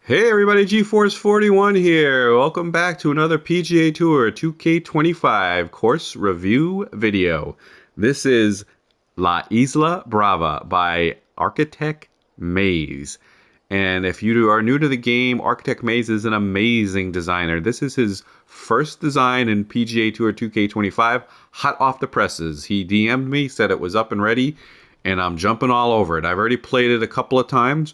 Hey everybody, GeForce41 here. Welcome back to another PGA Tour 2K25 course review video. This is La Isla Brava by ArchitexMaze. And if you are new to the game, ArchitexMaze is an amazing designer. This is his first design in PGA Tour 2K25, hot off the presses. He DM'd me, said it was up and ready, and I'm jumping all over it. I've already played it a couple of times.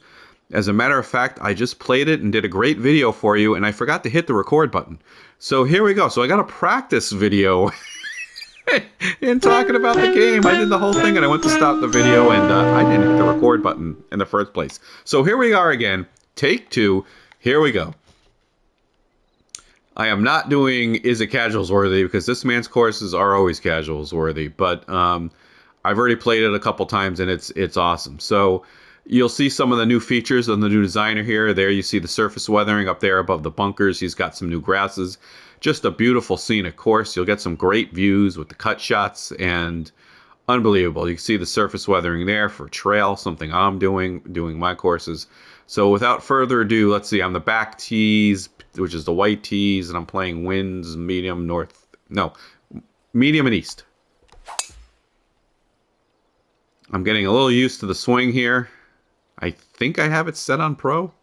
As a matter of fact, I just played it and did a great video for you, and I forgot to hit the record button. So here we go. So I got a practice video in talking about the game. I did the whole thing, and I went to stop the video, and I didn't hit the record button in the first place. So here we are again. Take two. Here we go. I am not doing Is It Casuals Worthy, because this man's courses are always casuals worthy, but I've already played it a couple times, and it's awesome. So you'll see some of the new features on the new designer here. There you see the surface weathering up there above the bunkers. He's got some new grasses. Just a beautiful scenic course. You'll get some great views with the cut shots and unbelievable. You can see the surface weathering there for trail, something I'm doing my courses. So without further ado, let's see. I'm the back tees, which is the white tees, and I'm playing winds, medium, north, no, medium and east. I'm getting a little used to the swing here. I think I have it set on pro.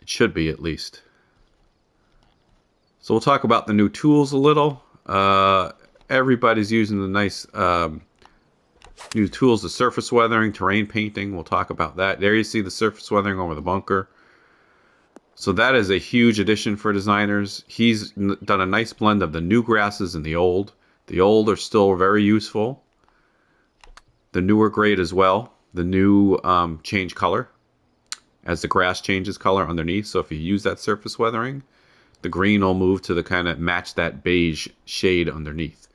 It should be, at least. So we'll talk about the new tools a little. Everybody's using the nice new tools, the surface weathering, terrain painting. We'll talk about that. There you see the surface weathering over the bunker. So that is a huge addition for designers. He's done a nice blend of the new grasses and the old. The old are still very useful. The newer grade as well. The new change color as the grass changes color underneath. So if you use that surface weathering, the green will move to the kind of match that beige shade underneath.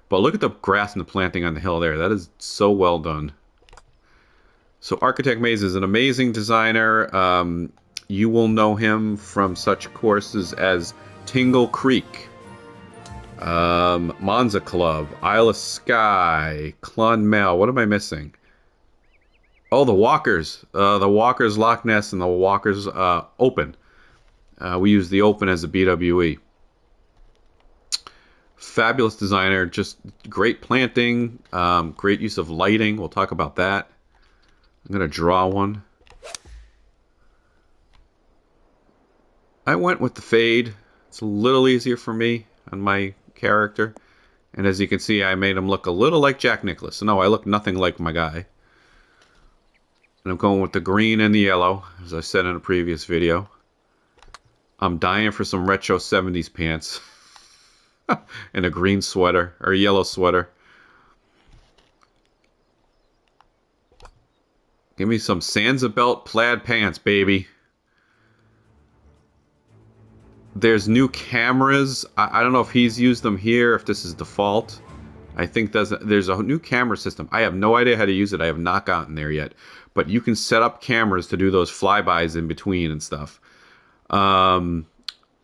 But look at the grass and the planting on the hill there. That is so well done. So ArchitexMaze is an amazing designer. You will know him from such courses as Tingle Creek, Monza Club, Isle Sky, Clonmel. What am I missing? Oh, the Walkers. The Walkers Loch Ness and the Walkers Open. We use the Open as a BWE. Fabulous designer. Just great planting. Great use of lighting. We'll talk about that. I'm going to draw one. I went with the fade. It's a little easier for me on my character. And as you can see, I made him look a little like Jack Nicklaus. No, I look nothing like my guy. And I'm going with the green and the yellow, as I said in a previous video. I'm dying for some retro 70s pants. And a green sweater, or a yellow sweater. Give me some Sansa Belt plaid pants, baby. There's new cameras. I don't know if he's used them here, if this is default. I think there's a new camera system. I have no idea how to use it. I have not gotten there yet. But you can set up cameras to do those flybys in between and stuff. Awesome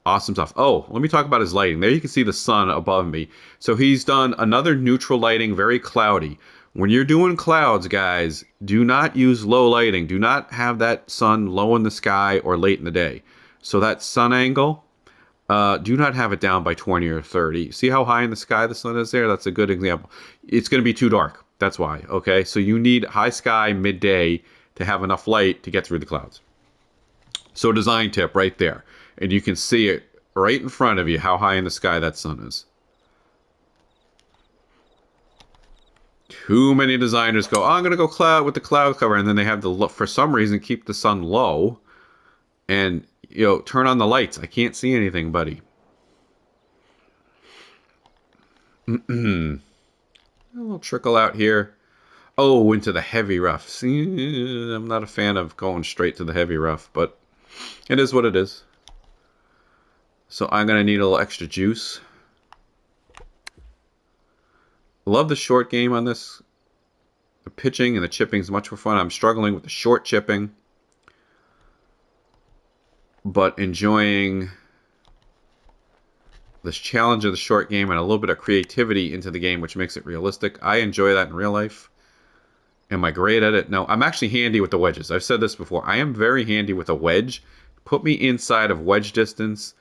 stuff. Oh, let me talk about his lighting. There you can see the sun above me. So he's done another neutral lighting, very cloudy. When you're doing clouds, guys, do not use low lighting. Do not have that sun low in the sky or late in the day. So that sun angle, do not have it down by 20 or 30. See how high in the sky the sun is there? That's a good example. It's going to be too dark. That's why. Okay, so you need high sky midday to have enough light to get through the clouds. So design tip right there. And you can see it right in front of you how high in the sky that sun is. Too many designers go, oh, I'm going to go cloud with the cloud cover. And then they have to, for some reason, keep the sun low. And, you know, turn on the lights. I can't see anything, buddy. A little trickle out here. Oh, into the heavy rough. See, I'm not a fan of going straight to the heavy rough, but it is what it is. So I'm going to need a little extra juice. Love the short game on this. The pitching and the chipping is much more fun. I'm struggling with the short chipping, but enjoying this challenge of the short game and a little bit of creativity into the game, which makes it realistic. I enjoy that in real life. Am I great at it? No, I'm actually handy with the wedges. I've said this before. I am very handy with a wedge. Put me inside of wedge distance.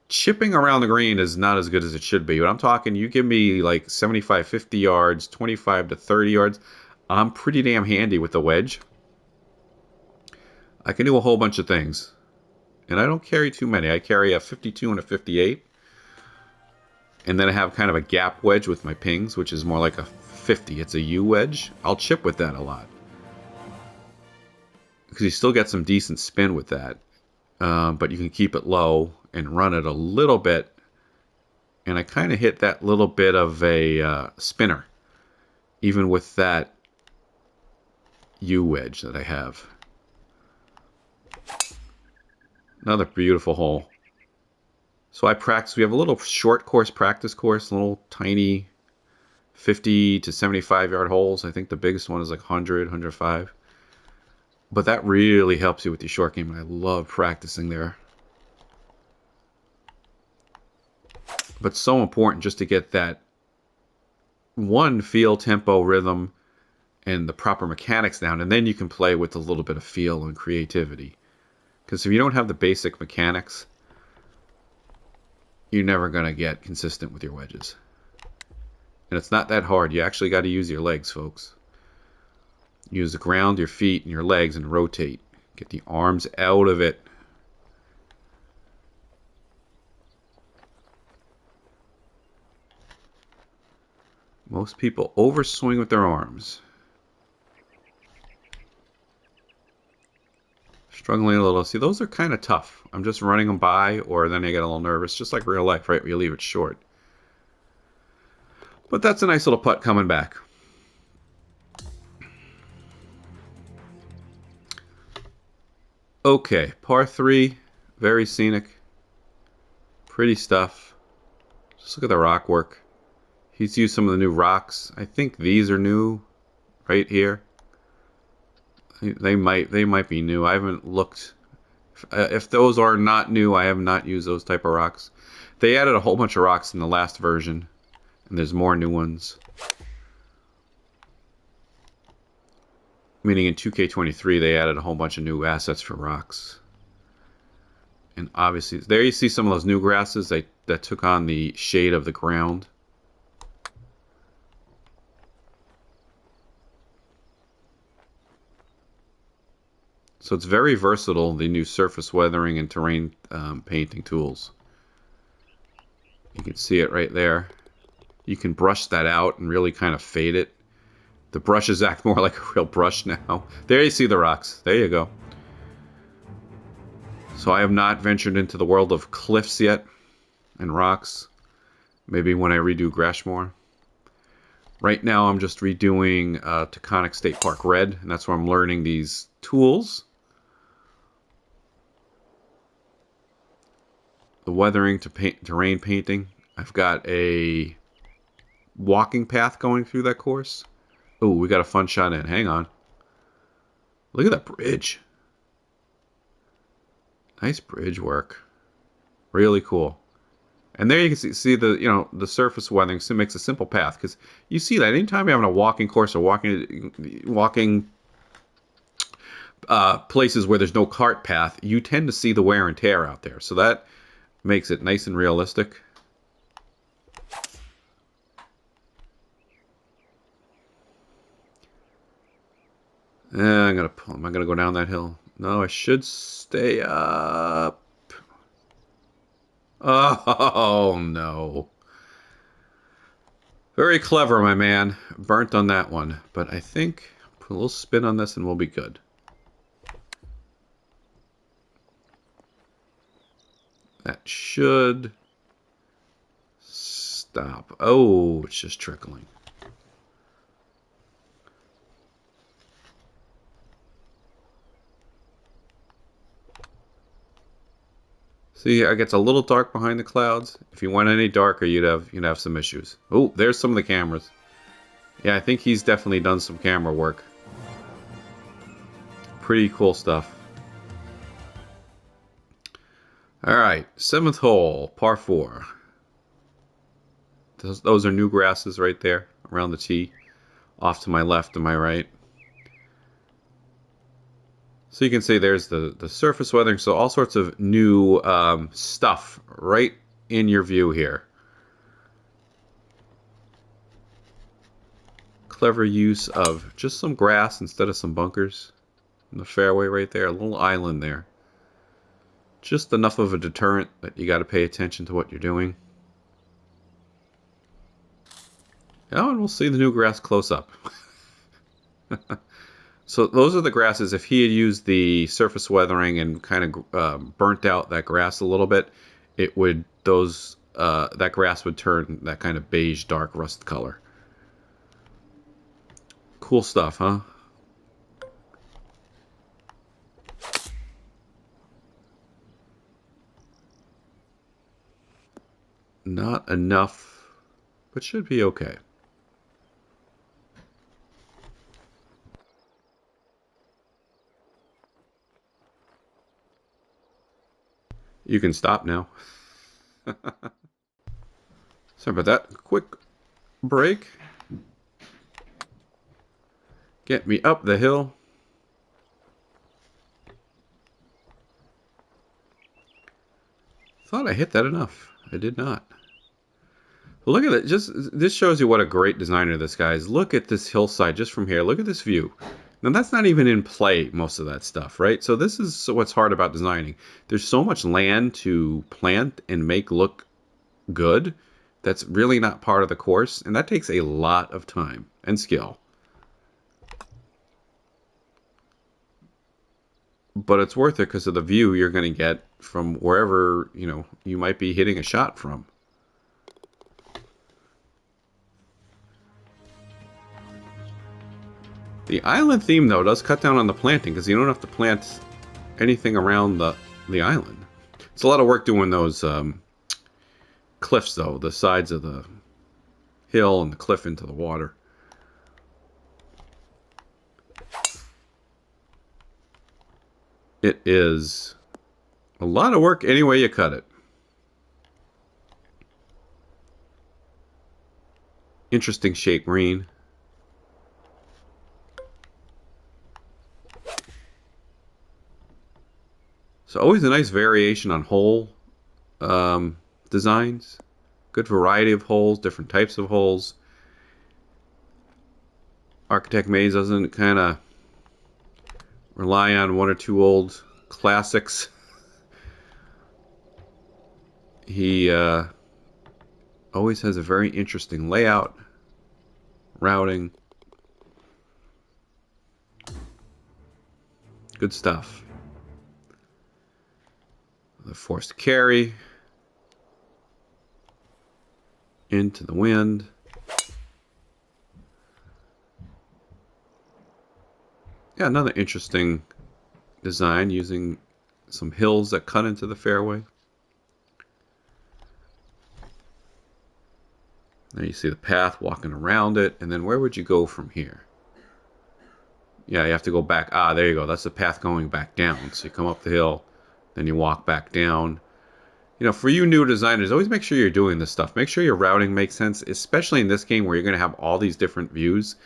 Chipping around the green is not as good as it should be, but I'm talking you give me like 75, 50 yards, 25 to 30 yards. I'm pretty damn handy with the wedge. I can do a whole bunch of things. And I don't carry too many. I carry a 52 and a 58. And then I have kind of a gap wedge with my pings, which is more like a 50. It's a U wedge. I'll chip with that a lot. Because you still get some decent spin with that. But you can keep it low and run it a little bit. And I kind of hit that little bit of a spinner. Even with that U wedge that I have. Another beautiful hole. So I practice. We have a little short course practice course, little tiny 50 to 75 yard holes. I think the biggest one is like 100, 105. But that really helps you with your short game, and I love practicing there. But so important just to get that one feel, tempo, rhythm, and the proper mechanics down, and then you can play with a little bit of feel and creativity. Because if you don't have the basic mechanics, you're never going to get consistent with your wedges. And it's not that hard. You actually got to use your legs, folks. Use the ground, your feet, and your legs, and rotate. Get the arms out of it. Most people overswing with their arms. Struggling a little. See, those are kind of tough. I'm just running them by, or then I get a little nervous, just like real life, right? Where you leave it short. But that's a nice little putt coming back. Okay, par 3, very scenic. Pretty stuff. Just look at the rock work. He's used some of the new rocks. I think these are new right here. They might be new. I haven't looked. If those are not new, I have not used those type of rocks. They added a whole bunch of rocks in the last version, and there's more new ones. Meaning in 2K23, they added a whole bunch of new assets for rocks. And obviously, there you see some of those new grasses that took on the shade of the ground. So it's very versatile, the new surface weathering and terrain painting tools. You can see it right there. You can brush that out and really kind of fade it. The brushes act more like a real brush now. There you see the rocks. There you go. So I have not ventured into the world of cliffs yet and rocks. Maybe when I redo Grashmore. Right now I'm just redoing Taconic State Park Red, and that's where I'm learning these tools. The weathering to terrain painting. I've got a walking path going through that course. Oh, we got a fun shot in. Hang on. Look at that bridge. Nice bridge work. Really cool. And there you can see the the surface weathering. So it makes a simple path, because you see that anytime you're having a walking course or walking places where there's no cart path, you tend to see the wear and tear out there. So that makes it nice and realistic. Am I gonna go down that hill? No, I should stay up. Oh no. Very clever, my man. Burnt on that one. But I think put a little spin on this and we'll be good. That should stop. Oh, it's just trickling. See, it gets a little dark behind the clouds. If you went any darker, you'd have some issues. Oh, there's some of the cameras. Yeah, I think he's definitely done some camera work. Pretty cool stuff. All right, 7th hole, par 4. Those are new grasses right there around the tee, off to my left and my right. So you can see there's the surface weathering. So all sorts of new stuff right in your view here. Clever use of just some grass instead of some bunkers. In the fairway right there, a little island there. Just enough of a deterrent that you got to pay attention to what you're doing. Oh, and we'll see the new grass close up. So those are the grasses. If he had used the surface weathering and kind of burnt out that grass a little bit, it would that grass would turn that kind of beige dark rust color. Cool stuff, huh? Not enough, but should be okay. You can stop now. Sorry about that. Quick break. Get me up the hill. Thought I hit that enough. I did not. Look at it. This shows you what a great designer this guy is. Look at this hillside just from here. Look at this view. Now that's not even in play, most of that stuff, right? So this is what's hard about designing. There's so much land to plant and make look good that's really not part of the course, and that takes a lot of time and skill. But it's worth it because of the view you're going to get from wherever, you might be hitting a shot from. The island theme, though, does cut down on the planting because you don't have to plant anything around the island. It's a lot of work doing those cliffs, though, the sides of the hill and the cliff into the water. It is a lot of work any way you cut it. Interesting shape green. So always a nice variation on hole designs. Good variety of holes, different types of holes. ArchitexMaze doesn't kind of rely on one or two old classics. He always has a very interesting layout, routing. Good stuff. The forced carry into the wind. Yeah, another interesting design using some hills that cut into the fairway. Now you see the path walking around it, and then where would you go from here? Yeah, you have to go back. Ah, there you go. That's the path going back down. So you come up the hill, then you walk back down. For you new designers, always make sure you're doing this stuff. Make sure your routing makes sense, especially in this game where you're going to have all these different views.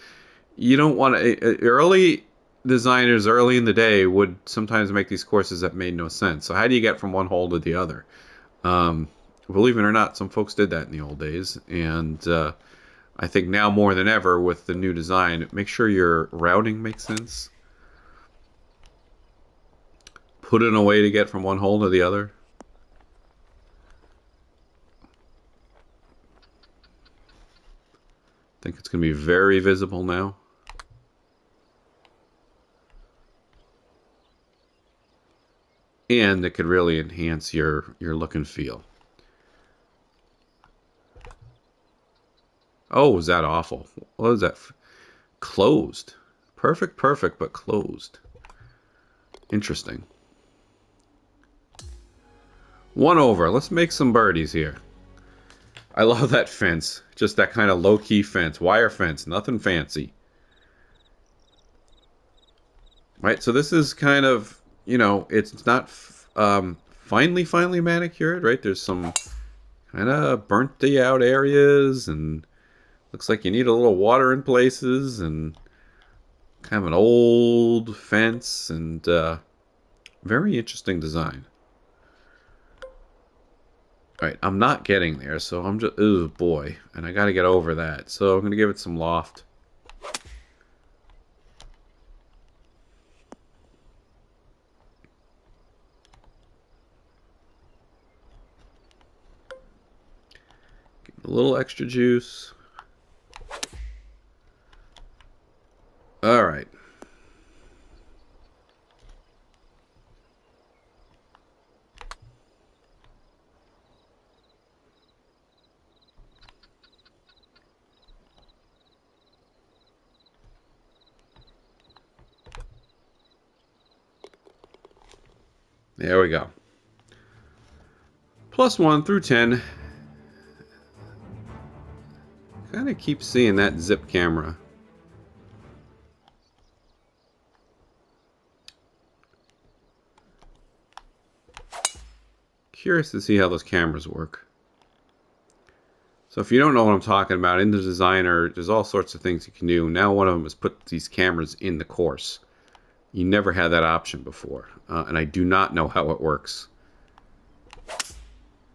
You don't want to... Early designers, early in the day, would sometimes make these courses that made no sense. So how do you get from one hole to the other? Believe it or not, some folks did that in the old days. And I think now more than ever with the new design, make sure your routing makes sense. Put in a way to get from one hole to the other. I think it's going to be very visible now. And it could really enhance your look and feel. Oh, was that awful? What was that? Closed. Perfect, but closed. Interesting. One over. Let's make some birdies here. I love that fence. Just that kind of low-key fence. Wire fence. Nothing fancy. Right, so this is kind of, it's not finely manicured, right? There's some kind of burnt out areas, and looks like you need a little water in places, and Kind of an old fence and very interesting design. Alright, I'm not getting there, so I'm just... Oh, boy. And I gotta get over that. So I'm gonna give it some loft. Give it a little extra juice. Alright. There we go. +1 through 10. Kind of keep seeing that zip camera. Curious to see how those cameras work. So if you don't know what I'm talking about, in the designer, there's all sorts of things you can do. Now one of them is put these cameras in the course. You never had that option before. And I do not know how it works.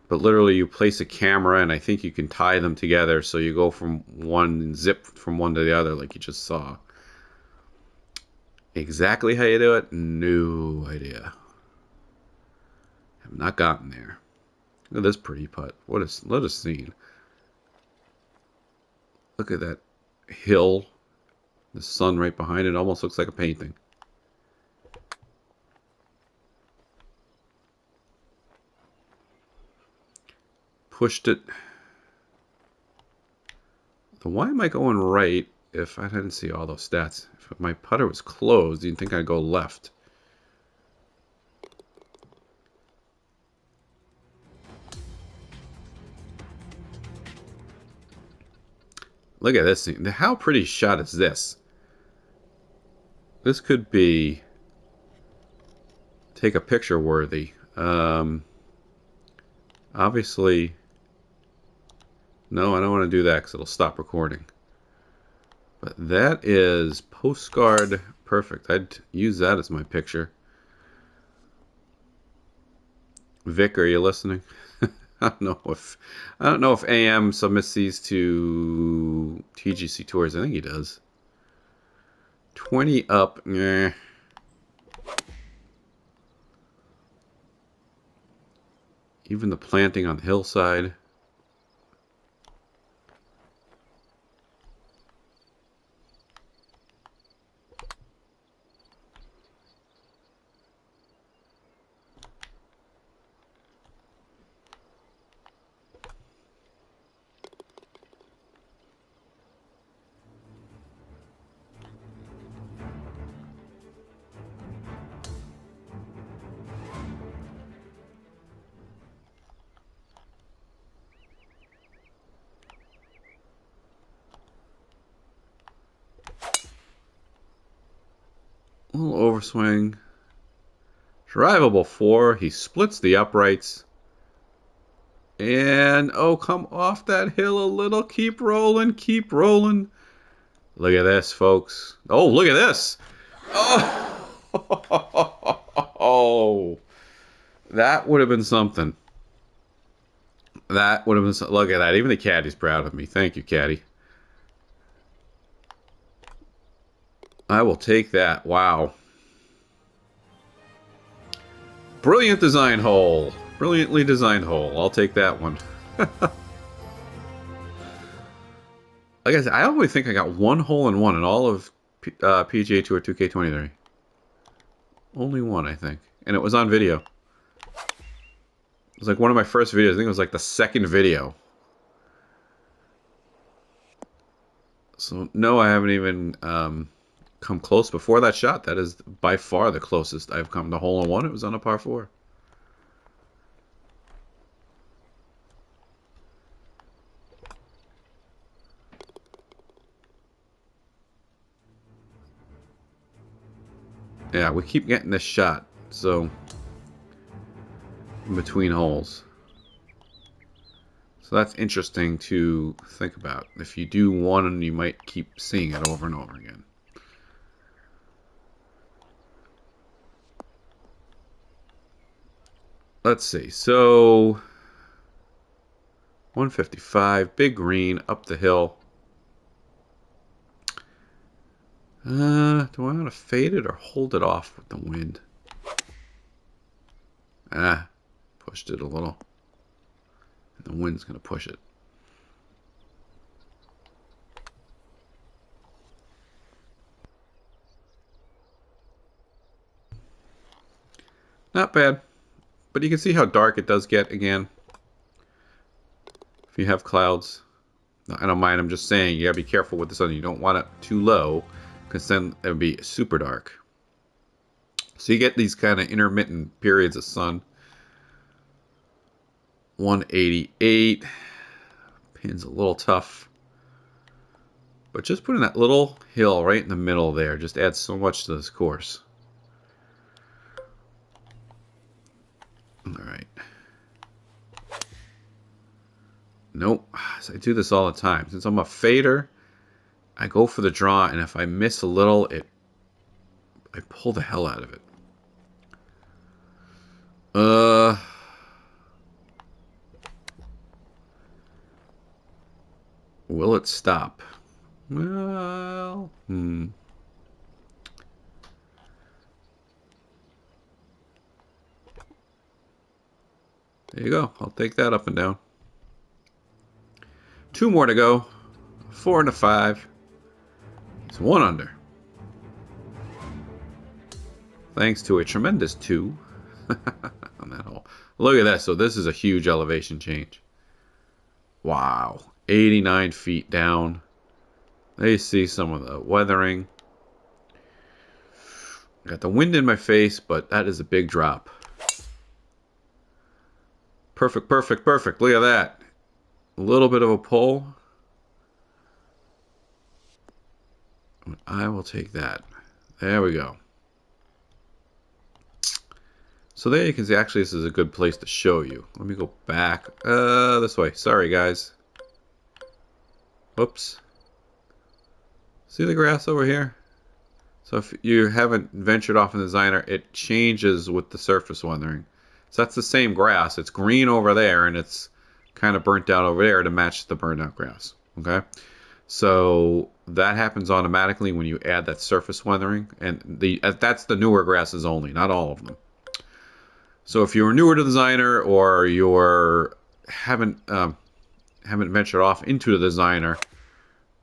But literally you place a camera and I think you can tie them together so you go from one, zip from one to the other like you just saw. Exactly how you do it? No idea. Have not gotten there. Look at this pretty putt. What a scene. Look at that hill. The sun right behind it almost looks like a painting. Pushed it. So why am I going right if I didn't see all those stats? If my putter was closed, you'd think I'd go left. Look at this thing. How pretty shot is this? This could be take a picture worthy. Obviously, no, I don't want to do that because it'll stop recording. But that is postcard perfect. I'd use that as my picture. Vic, are you listening? I don't know if AM submits these to TGC Tours. I think he does. 20 up. Nah. Even the planting on the hillside. A little overswing. Drivable 4. He splits the uprights. And, oh, come off that hill a little. Keep rolling, keep rolling. Look at this, folks. Oh, look at this. Oh, oh. That would have been something. That would have been. Look at that. Even the caddy's proud of me. Thank you, caddy. I will take that. Wow. Brilliant design hole. Brilliantly designed hole. I'll take that one. Like I said, I always think I got one hole in one in all of PGA Tour 2K23. Only one, I think. And it was on video. It was like one of my first videos. I think it was like the second video. So, no, I haven't even come close before that shot. That is by far the closest I've come to hole in one. It was on a par 4. Yeah, we keep getting this shot. So, in between holes. So that's interesting to think about. If you do one, you might keep seeing it over and over again. let's see. So 155, big green up the hill. Do I want to fade it or hold it off with the wind? Pushed it a little. And the wind's going to push it. Not bad. But you can see how dark it does get again. If you have clouds. I don't mind. I'm just saying you got to be careful with the sun. You don't want it too low because then it would be super dark. So you get these kind of intermittent periods of sun. 188. Pin's a little tough. But just putting that little hill right in the middle there just adds so much to this course. Alright. Nope. So I do this all the time. Since I'm a fader, I go for the draw, and if I miss a little, I pull the hell out of it. Will it stop? Well, There you go. I'll take that up and down. 2 more to go. 4 and a 5. It's 1 under. Thanks to a tremendous 2 on that hole. Look at that. So this is a huge elevation change. Wow. 89 feet down. There you see some of the weathering. Got the wind in my face, but that is a big drop. Perfect, perfect, perfect. Look at that. A little bit of a pull. I will take that. There we go. So there you can see, actually this is a good place to show you. Let me go back this way. Sorry guys. Whoops. See the grass over here? So if you haven't ventured off in the designer, it changes with the surface weathering. So that's the same grass. It's green over there and it's kind of burnt out over there to match the burnt out grass. Okay? So that happens automatically when you add that surface weathering, and that's the newer grasses only, not all of them. So if you're newer to the designer or you're haven't ventured off into the designer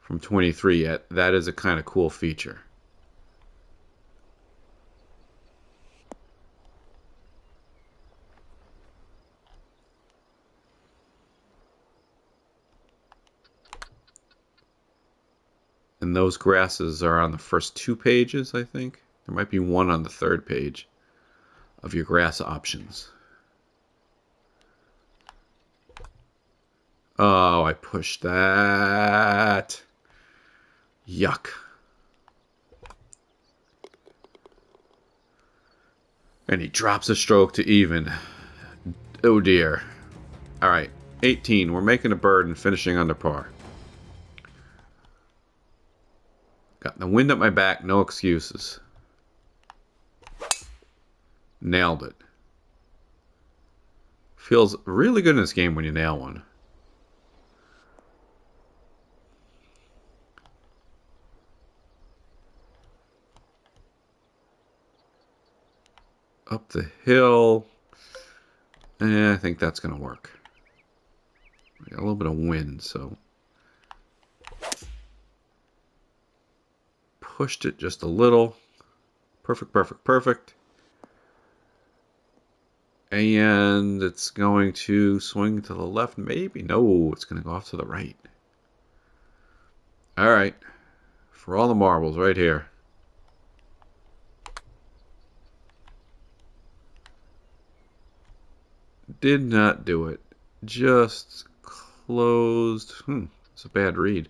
from 23 yet, that is a kind of cool feature. And those grasses are on the first 2 pages, I think. There might be one on the 3rd page of your grass options. Oh, I pushed that. Yuck. And he drops a stroke to even. Oh dear. Alright, 18. We're making a bird and finishing under par. Got the wind at my back, no excuses. Nailed it. Feels really good in this game when you nail one. Up the hill. I think that's going to work. We got a little bit of wind, so. Pushed it just a little. Perfect, perfect, perfect. And it's going to swing to the left, maybe. No, it's going to go off to the right. All right. For all the marbles right here. Did not do it. Just closed. It's a bad read.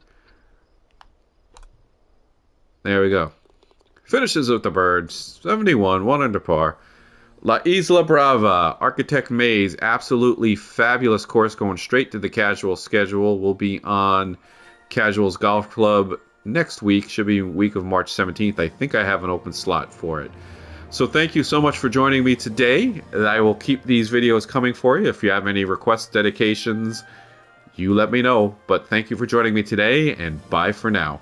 There we go. Finishes with the birds. 71, 1 under par. La Isla Brava, ArchitexMaze, absolutely fabulous course going straight to the casual schedule. We'll be on Casuals Golf Club next week. Should be week of March 17th. I think I have an open slot for it. So thank you so much for joining me today. I will keep these videos coming for you. If you have any requests, dedications, you let me know. But thank you for joining me today, and bye for now.